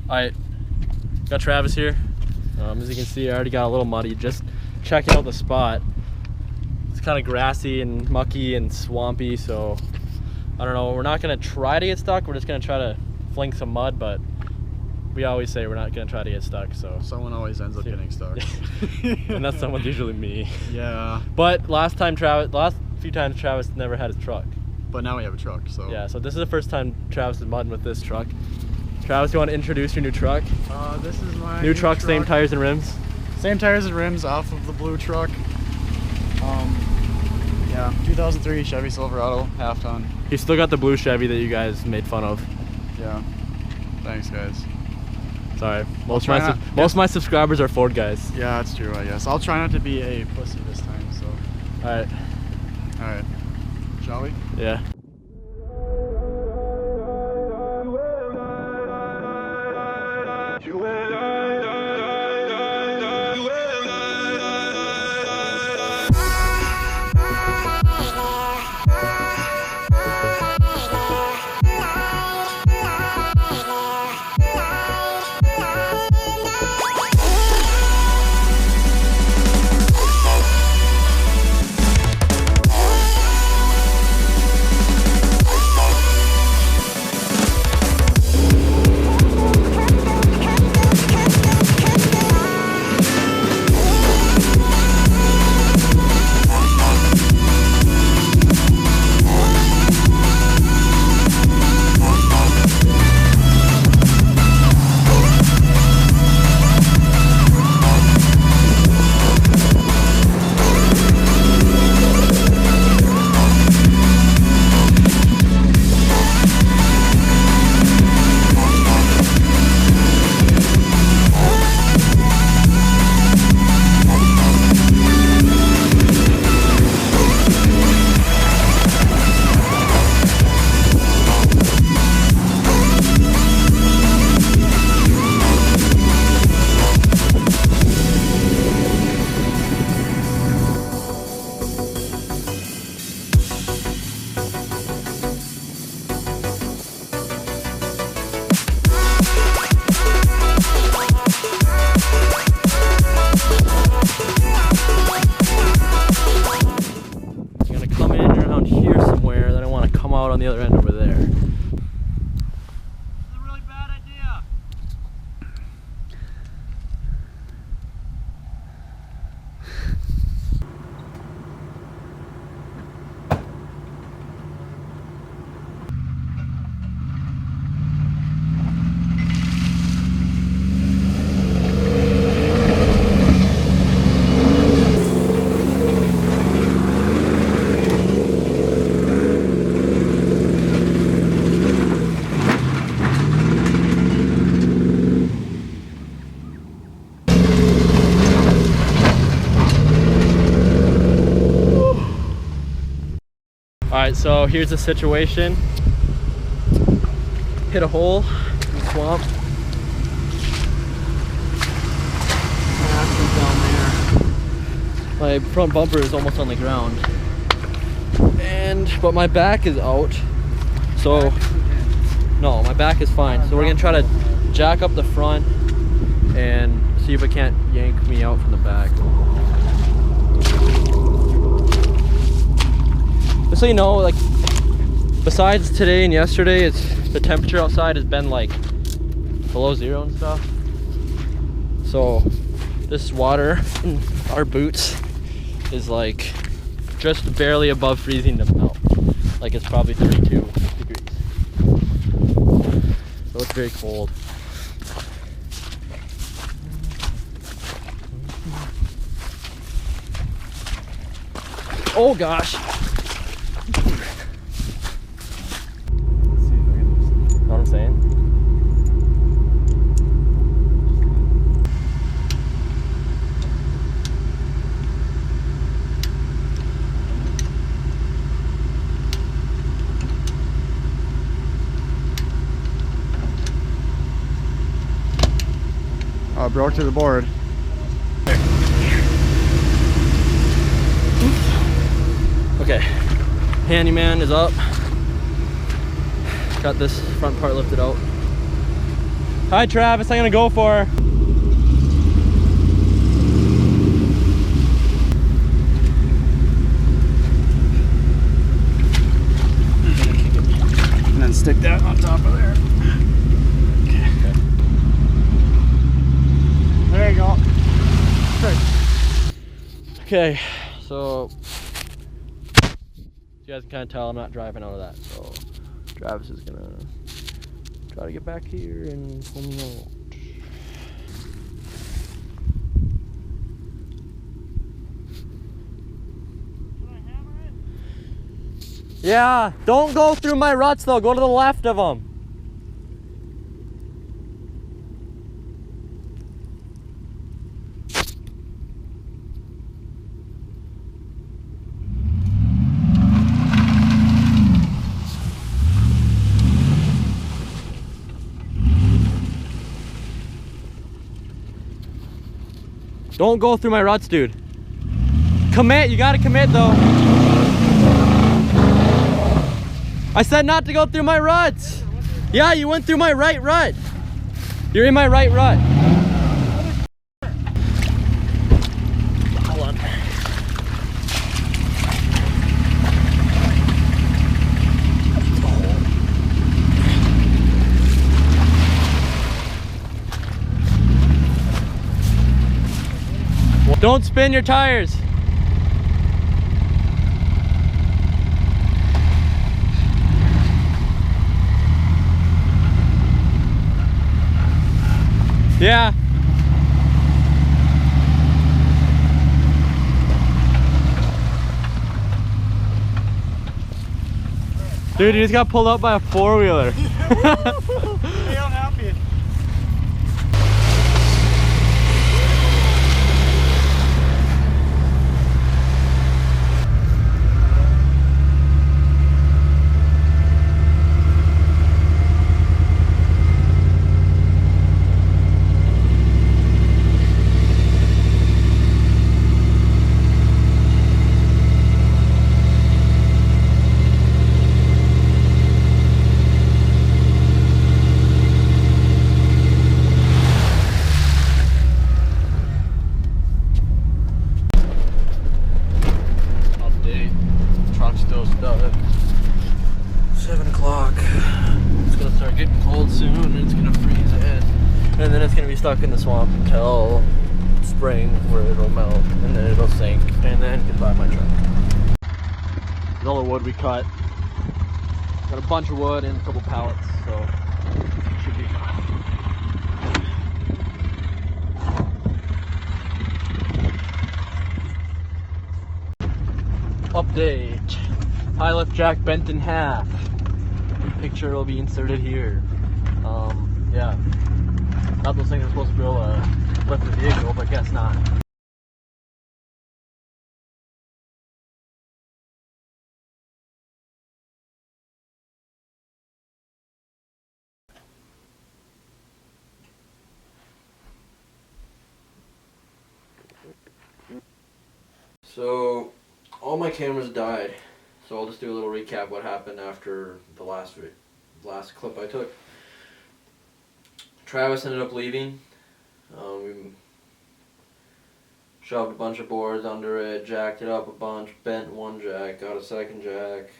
Alright, got Travis here. As you can see, I already got a little muddy just checking out the spot. It's kind of grassy and mucky and swampy, so I don't know. We're not going to try to get stuck. We're just going to try to fling some mud, but we always say we're not going to try to get stuck. So someone always ends up getting stuck. And that someone's usually me. Yeah. But last few times Travis never had his truck. But now we have a truck, so. Yeah, so this is the first time Travis is mudding with this truck. Travis, you want to introduce your new truck? This is my new truck, same tires and rims? Same tires and rims off of the blue truck. Yeah, 2003 Chevy Silverado, half ton. You still got the blue Chevy that you guys made fun of. Yeah. Thanks, guys. Sorry. Most of my subscribers are Ford guys. Yeah, that's true, I guess. I'll try not to be a pussy this time, so. Alright. Alright. Shall we? Yeah. On the other end over there. This is a really bad idea. Alright, so here's the situation. Hit a hole in the swamp. My front bumper is almost on the ground. But my back is out. So, no, my back is fine. So we're gonna try to jack up the front and see if it can't yank me out from the back. Just so you know, like, besides today and yesterday, the temperature outside has been like below zero and stuff. So this water in our boots is like just barely above freezing to melt. Like it's probably 32 degrees. So it's very cold. Oh gosh. Know what I'm saying? Broke to the board. Okay, handyman is up. Got this front part lifted out. Hi Travis, I'm gonna go for her. And then stick that on top of there. Okay. There you go. Okay, so you guys can kind of tell I'm not driving out of that, so Travis is gonna try to get back here and pull me out. Yeah, don't go through my ruts though, go to the left of them. Don't go through my ruts, dude. Commit, you gotta commit though. I said not to go through my ruts. Yeah, you went through my right rut. You're in my right rut. Hold on. Don't spin your tires. Yeah. Dude, you just got pulled up by a four-wheeler. Hey, I'm happy. Still stuck at 7 o'clock. It's gonna start getting cold soon and it's gonna freeze in. And then it's gonna be stuck in the swamp until spring where it'll melt and then it'll sink and then goodbye my truck. There's all the wood we cut. Got a bunch of wood and a couple pallets, so it should be fine. Update. High lift jack bent in half. Picture will be inserted here. Yeah. Not those things are supposed to be able to lift the vehicle, but guess not. So, all my cameras died. So I'll just do a little recap what happened after the last clip I took. Travis ended up leaving. We shoved a bunch of boards under it, jacked it up a bunch, bent one jack, got a second jack.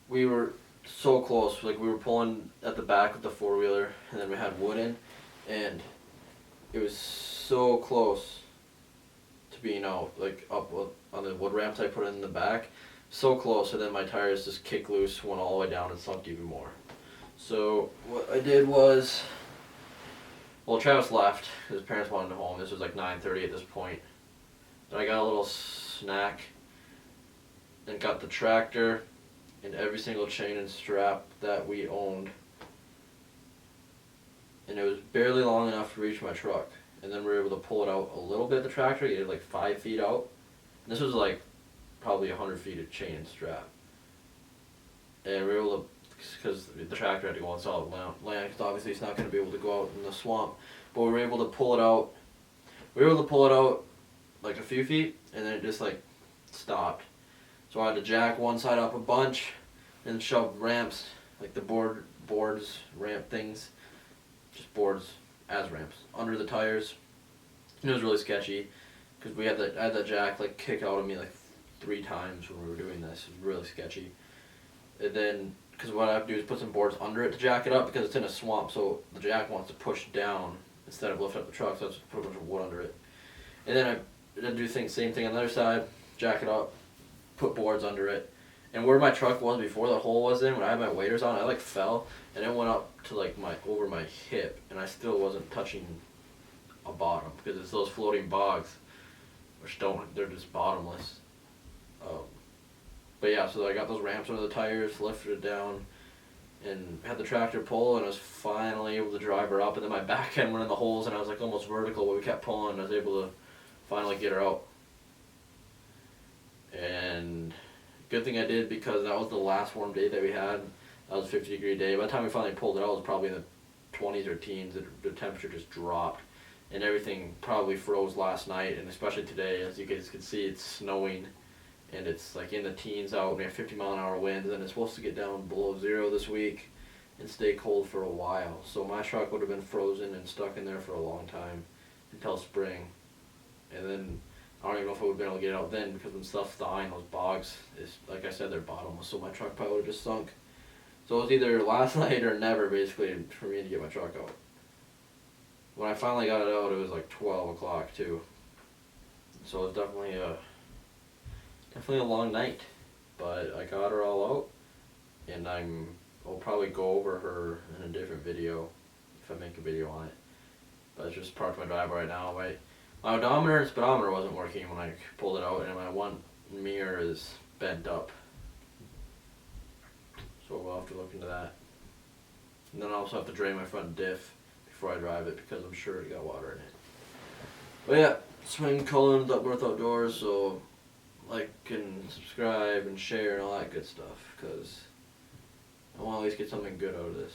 We were so close, like we were pulling at the back of the four-wheeler and then we had wood in and it was so close to being out, like up on the wood ramps I put in the back, so close, and then my tires just kicked loose, went all the way down and sunk even more. So what I did was, well, Travis left, his parents wanted him home. This was like 9:30 at this point. Then I got a little snack and got the tractor and every single chain and strap that we owned, and it was barely long enough to reach my truck. And then we were able to pull it out a little bit, the tractor, get it like 5 feet out. And this was like probably 100 feet of chain and strap. And we were able to, because the tractor had to go on solid land, because obviously it's not going to be able to go out in the swamp. But we were able to pull it out. We were able to pull it out like a few feet, and then it just like stopped. So I had to jack one side up a bunch, and shove ramps, like the boards, ramp things, just boards as ramps under the tires. And it was really sketchy because I had that jack like kick out of me like 3 times when we were doing this. It was really sketchy. And then, because what I have to do is put some boards under it to jack it up because it's in a swamp, so the jack wants to push down instead of lift up the truck, so I just put a bunch of wood under it. And then I do same thing on the other side, jack it up, put boards under it. And where my truck was before the hole was in, when I had my waders on, I like fell, and it went up to like over my hip, and I still wasn't touching a bottom because it's those floating bogs, which they're just bottomless. But yeah, so I got those ramps under the tires, lifted it down, and had the tractor pull, and I was finally able to drive her up. And then my back end went in the holes, and I was like almost vertical, but we kept pulling, and I was able to finally get her out. And good thing I did, because that was the last warm day that we had. That was a 50-degree day. By the time we finally pulled it out, it was probably in the 20s or teens. The temperature just dropped, and everything probably froze last night, and especially today. As you guys can see, it's snowing. And it's like in the teens out. We have 50-mile-an-hour winds, and it's supposed to get down below 0 this week and stay cold for a while. So my truck would have been frozen and stuck in there for a long time until spring. And then I don't even know if I would have been able to get it out then, because when stuff's thawing, those bogs, is like I said, they're bottomless. So my truck probably would have just sunk. So it was either last night or never, basically, for me to get my truck out. When I finally got it out, it was like 12 o'clock too. So it was definitely a long night, but I got her all out, and I'll probably go over her in a different video if I make a video on it. But it's just parked my driveway right now. My odometer and speedometer wasn't working when I pulled it out, and my one mirror is bent up. So we'll have to look into that. And then I also have to drain my front diff before I drive it, because I'm sure it got water in it. But yeah, swing Cullen, Up North Outdoors, so like and subscribe and share and all that good stuff, because I want to at least get something good out of this.